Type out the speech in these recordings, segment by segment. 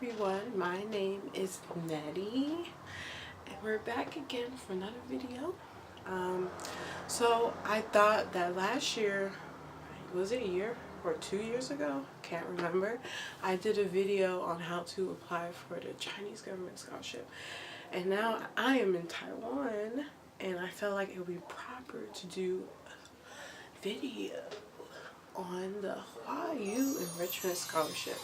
everyone, my name is Nettie and we're back again for another video. So I thought that last year, was it a year or 2 years ago? Can't remember. I did a video on how to apply for the Chinese government scholarship, and now I am in Taiwan and I felt like it would be proper to do a video on the Huayu Enrichment Scholarship.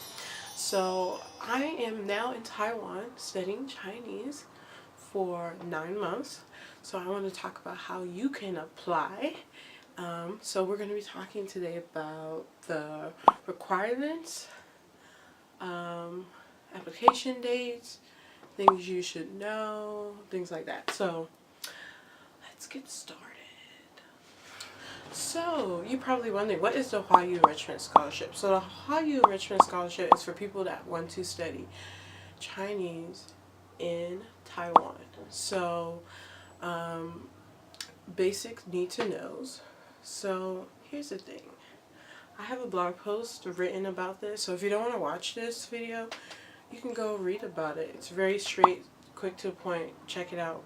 So I am now in Taiwan studying Chinese for 9 months. So I want to talk about how you can apply. So we're going to be talking today about the requirements, application dates, things you should know, things like that. So let's get started. So you're probably wondering, what is the Huayu Enrichment Scholarship? So the Huayu Enrichment Scholarship is for people that want to study Chinese in Taiwan. So basic need to knows. So here's the thing. I have a blog post written about this. So if you don't want to watch this video, you can go read about it. It's very straight, quick to the point. Check it out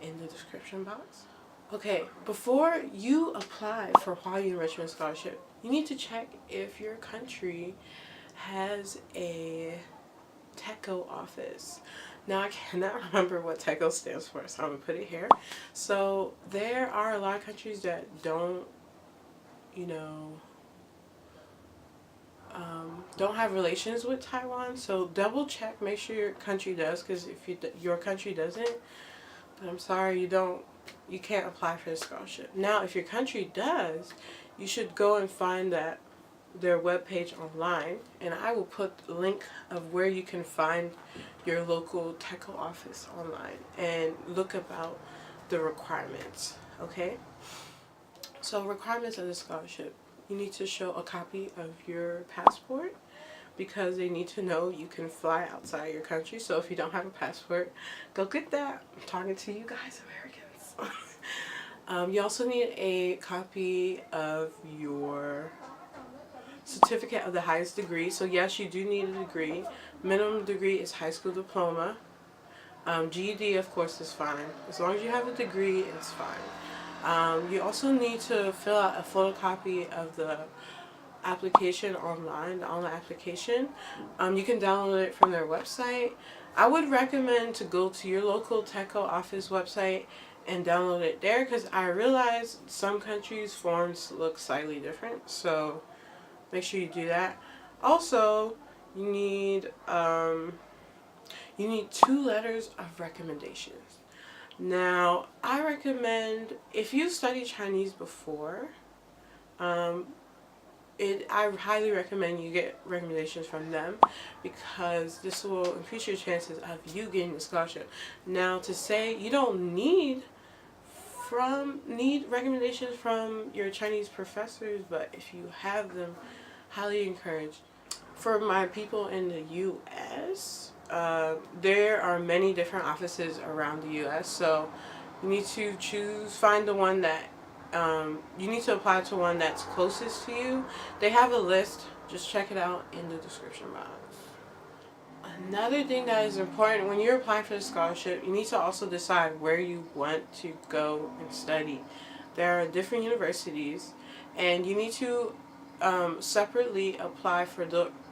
in the description box. Okay, before you apply for Huayu Enrichment Scholarship, you need to check if your country has a TECO office. Now I cannot remember what TECO stands for, so I'm going to put it here. So there are a lot of countries that don't, don't have relations with Taiwan. So double check, make sure your country does, because if your country doesn't, but I'm sorry, you can't apply for the scholarship. Now, if your country does, you should go and find their webpage online, and I will put the link of where you can find your local TECO office online and look about the requirements. Okay? So requirements of the scholarship. You need to show a copy of your passport, because they need to know you can fly outside your country. So if you don't have a passport, go get that. I'm talking to you guys, Americans. You also need a copy of your certificate of the highest degree. So yes, you do need a degree. Minimum degree is high school diploma. GED, of course, is fine. As long as you have a degree, it's fine. You also need to fill out a photocopy of the application online, the online application. You can download it from their website. I would recommend to go to your local TECO office website and download it there, because I realize some countries' forms look slightly different, so make sure you do that. Also, you need 2 letters of recommendations. Now, I recommend, if you studied Chinese before, I highly recommend you get recommendations from them, because this will increase your chances of you getting the scholarship. Now, to say you don't need recommendations from your Chinese professors, but if you have them, highly encouraged. For my people in the U.S., there are many different offices around the U.S., so you need to find the one that you need to apply to one that's closest to you. They have a list. Just check it out in the description box. Another thing that is important when you're applying for the scholarship, you need to also decide where you want to go and study. There are different universities, and you need to separately apply for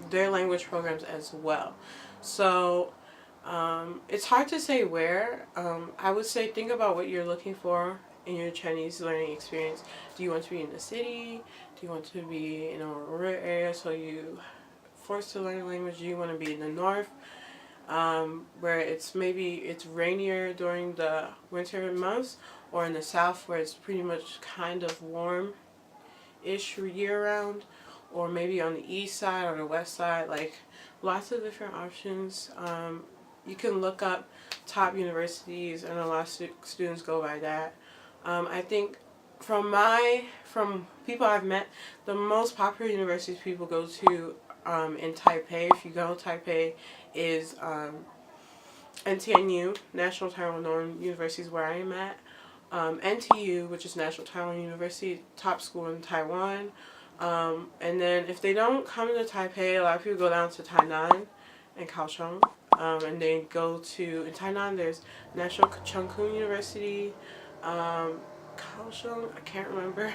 their language programs as well. So it's hard to say where. I would say think about what you're looking for in your Chinese learning experience. Do you want to be in the city? Do you want to be in a rural area so you forced to learn the language? Do you want to be in the north, where it's rainier during the winter months, or in the south where it's pretty much kind of warm-ish year-round, or maybe on the east side or the west side? Like, lots of different options. You can look up top universities, and a lot of students go by that. I think from people I've met, the most popular universities people go to in Taipei, if you go, Taipei is NTNU, National Taiwan Northern University is where I am at. NTU, which is National Taiwan University, top school in Taiwan. And then if they don't come to Taipei, a lot of people go down to Tainan in Kaohsiung. And then go to, in Tainan, there's National Chung Kung University, Kaohsiung, I can't remember.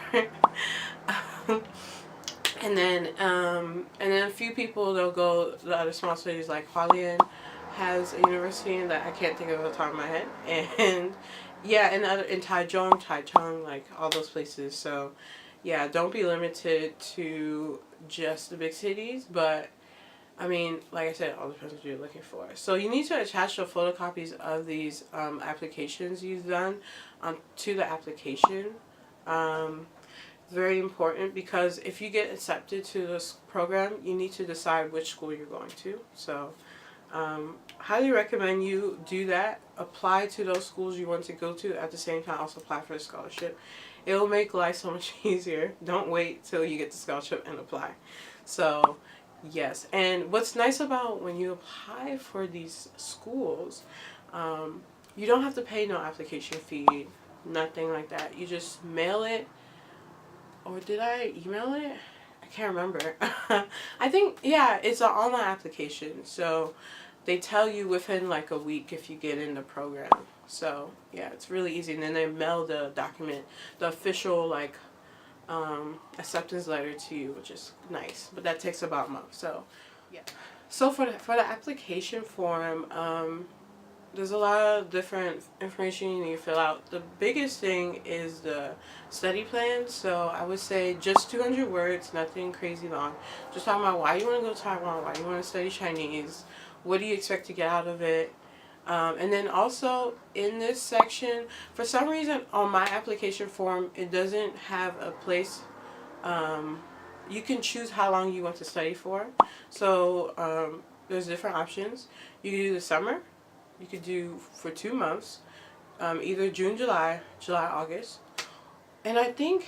And then a few people, they'll go to the other small cities like Hualien has a university in that I can't think of off the top of my head. And yeah, in Taichung, Taichung, like all those places. So yeah, don't be limited to just the big cities, but I mean, like I said, all depends what you're looking for. So you need to attach the photocopies of these applications you've done to the application. Very important, because if you get accepted to this program, you need to decide which school you're going to. So highly recommend you do that. Apply to those schools you want to go to. At the same time, also apply for the scholarship. It will make life so much easier. Don't wait till you get the scholarship and apply. So yes, and what's nice about when you apply for these schools, you don't have to pay no application fee, nothing like that. You just mail it. Or did I email it? I can't remember. I think, yeah, it's an online application. So they tell you within like a week if you get in the program. So yeah, it's really easy. And then they mail the document, the official like acceptance letter to you, which is nice. But that takes about a month. So yeah. So for the application form, there's a lot of different information you need to fill out. The biggest thing is the study plan. So I would say just 200 words, nothing crazy long. Just talking about why you want to go to Taiwan, why you want to study Chinese, what do you expect to get out of it. And then also in this section, for some reason on my application form, it doesn't have a place. You can choose how long you want to study for. So there's different options. You can do the summer. You could do for 2 months, either June, July, August. And I think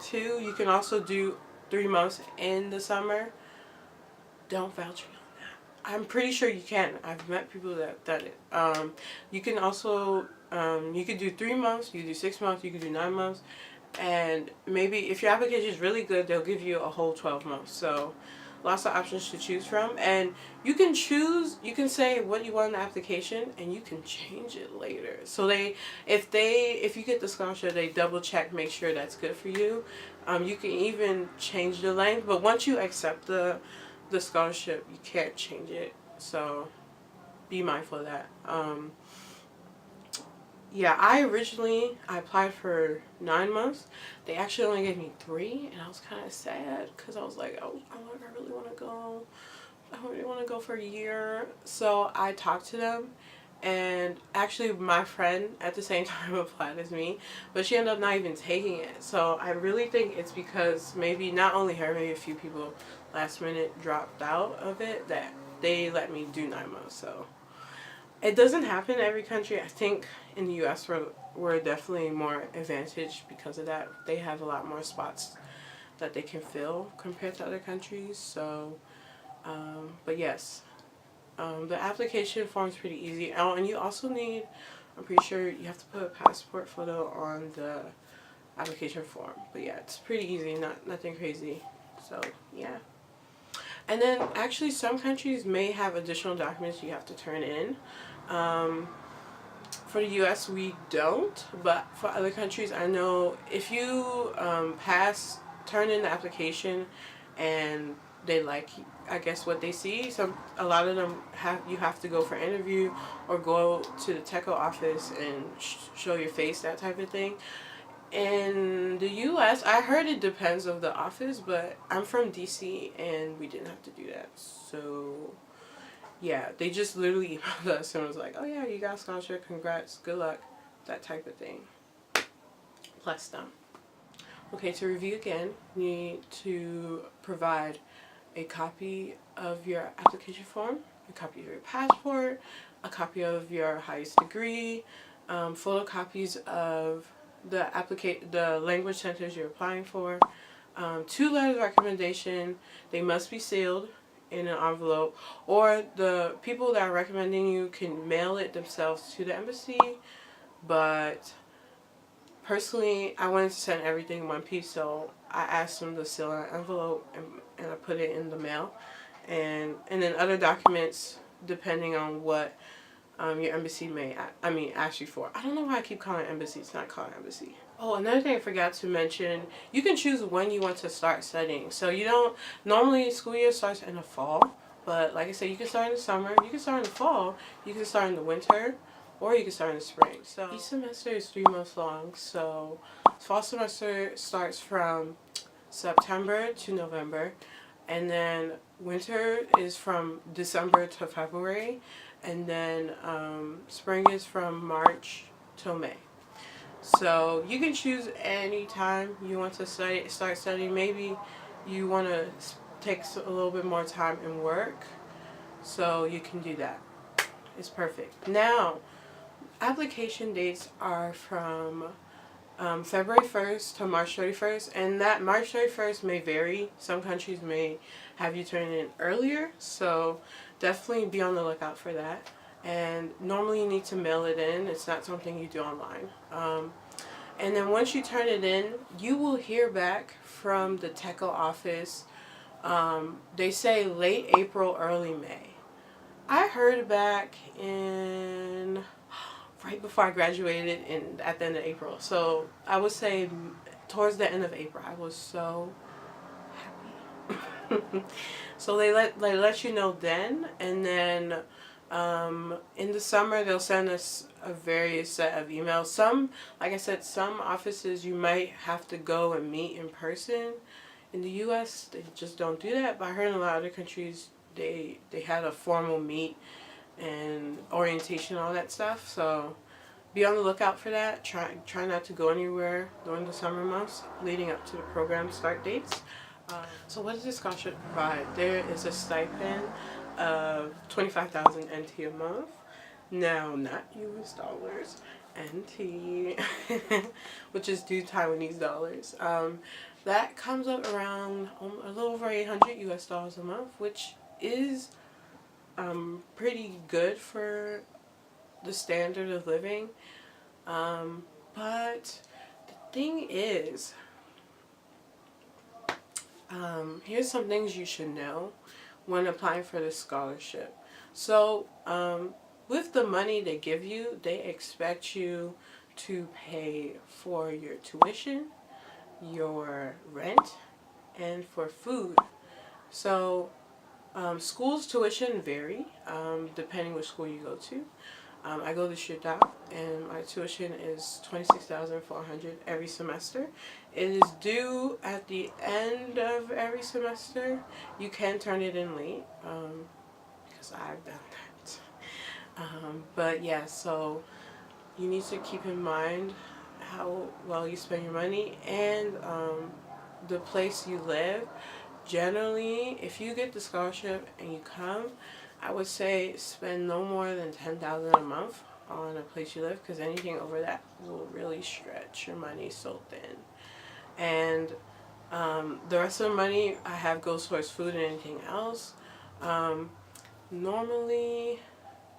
too, you can also do 3 months in the summer. Don't vouch me on that. I'm pretty sure you can. I've met people that done it. You can also, you could do 3 months, you could do 6 months, you could do 9 months. And maybe if your application is really good, they'll give you a whole 12 months. So lots of options to choose from, and you can say what you want in the application, and you can change it later. So if you get the scholarship, they double check, make sure that's good for you. You can even change the length, but once you accept the scholarship, you can't change it. So be mindful of that. Yeah, I applied for 9 months. They actually only gave me 3, and I was kind of sad because I was like, oh, I really want to go. I really want to go for a year. So I talked to them, and actually my friend at the same time applied as me, but she ended up not even taking it. So I really think it's because maybe not only her, maybe a few people last minute dropped out of it, that they let me do 9 months. So it doesn't happen in every country. I think in the U.S. we're definitely more advantaged because of that. They have a lot more spots that they can fill compared to other countries. So, but yes, the application form is pretty easy. Oh, and you also need, I'm pretty sure you have to put a passport photo on the application form. But yeah, it's pretty easy, nothing crazy. So yeah. And then actually some countries may have additional documents you have to turn in. For the U.S. we don't, but for other countries I know if you turn in the application and they like, I guess, what they see, a lot of them you have to go for interview or go to the TECO office and show your face, that type of thing. In the U.S., I heard it depends of the office, but I'm from D.C. and we didn't have to do that. So yeah, they just literally emailed us and was like, oh yeah, you got a scholarship, congrats, good luck, that type of thing. Plus them. Okay, to review again, you need to provide a copy of your application form, a copy of your passport, a copy of your highest degree, photocopies of the language centers you're applying for, 2 letters of recommendation. They must be sealed in an envelope, or the people that are recommending you can mail it themselves to the embassy. But personally, I wanted to send everything in one piece, so I asked them to seal an envelope and I put it in the mail. and then other documents depending on what your embassy may ask you for. I don't know why I keep calling it embassy. It's not called embassy. Oh, another thing I forgot to mention, you can choose when you want to start studying. So you don't, normally school year starts in the fall, but like I said, you can start in the summer, you can start in the fall, you can start in the winter, or you can start in the spring. So each semester is 3 months long. So fall semester starts from September to November, and then winter is from December to February, and then spring is from March till May. So you can choose any time you want to start studying. Maybe you want to take a little bit more time and work, so you can do that. It's perfect. Now, application dates are from February 1st to March 31st, and that March 31st may vary. Some countries may have you turn it in earlier, so definitely be on the lookout for that. And normally you need to mail it in. It's not something you do online. And then once you turn it in, you will hear back from the TECO office. They say late April, early May. I heard back in right before I graduated at the end of April. So I would say towards the end of April. I was so happy. So they let you know then, and then in the summer they'll send us a various set of emails. Some, like I said, some offices you might have to go and meet in person. In the U.S. they just don't do that, but I heard in a lot of other countries they had a formal meet and orientation, all that stuff. So be on the lookout for that. Try not to go anywhere during the summer months leading up to the program start dates. So what does this scholarship provide? There is a stipend of 25,000 NT a month. Now, not US dollars, NT, which is due Taiwanese dollars. That comes up around a little over 800 US dollars a month, which is pretty good for the standard of living. But the thing is, here's some things you should know when applying for this scholarship. So, with the money they give you, they expect you to pay for your tuition, your rent, and for food. So, schools' tuition vary depending which school you go to. I go to Shida, and my tuition is 26,400 every semester. It is due at the end of every semester. You can turn it in late, because I've done that. But yeah, so you need to keep in mind how well you spend your money and the place you live. Generally, if you get the scholarship and you come, I would say spend no more than 10,000 a month on a place you live, because anything over that will really stretch your money so thin. And the rest of the money I have goes towards food and anything else. Normally,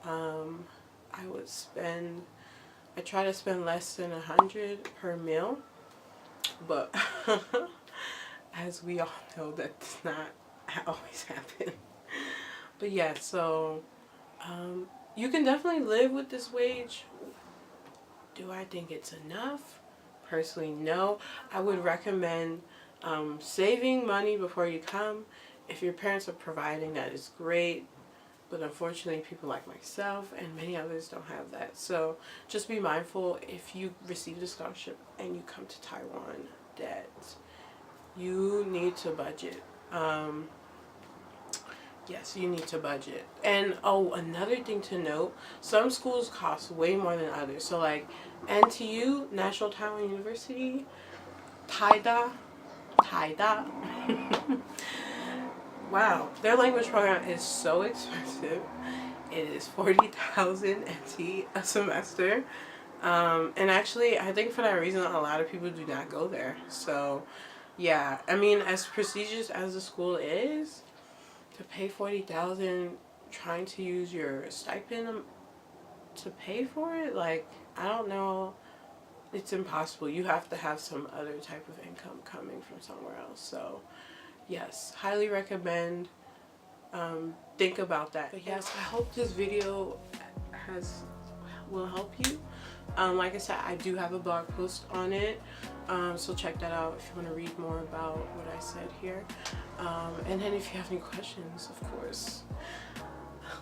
I try to spend less than 100 per meal, but as we all know, that does not always happen. But yeah, so you can definitely live with this wage. Do I think it's enough? Personally, no. I would recommend saving money before you come. If your parents are providing, that is great. But unfortunately, people like myself and many others don't have that. So just be mindful if you receive the scholarship and you come to Taiwan that you need to budget. Yes, you need to budget. And oh, another thing to note, some schools cost way more than others. So like NTU, National Taiwan University, Taida. Wow, their language program is so expensive. It is 40,000 NT a semester. And actually, I think for that reason, a lot of people do not go there. So, yeah, I mean, as prestigious as the school is, to pay 40,000 trying to use your stipend to pay for it, like, I don't know. It's impossible. You have to have some other type of income coming from somewhere else. So, yes, highly recommend think about that. But yes, I hope this video will help you. Like I said, I do have a blog post on it, so check that out if you want to read more about what I said here. And then if you have any questions, of course,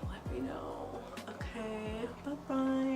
let me know. Okay, bye bye.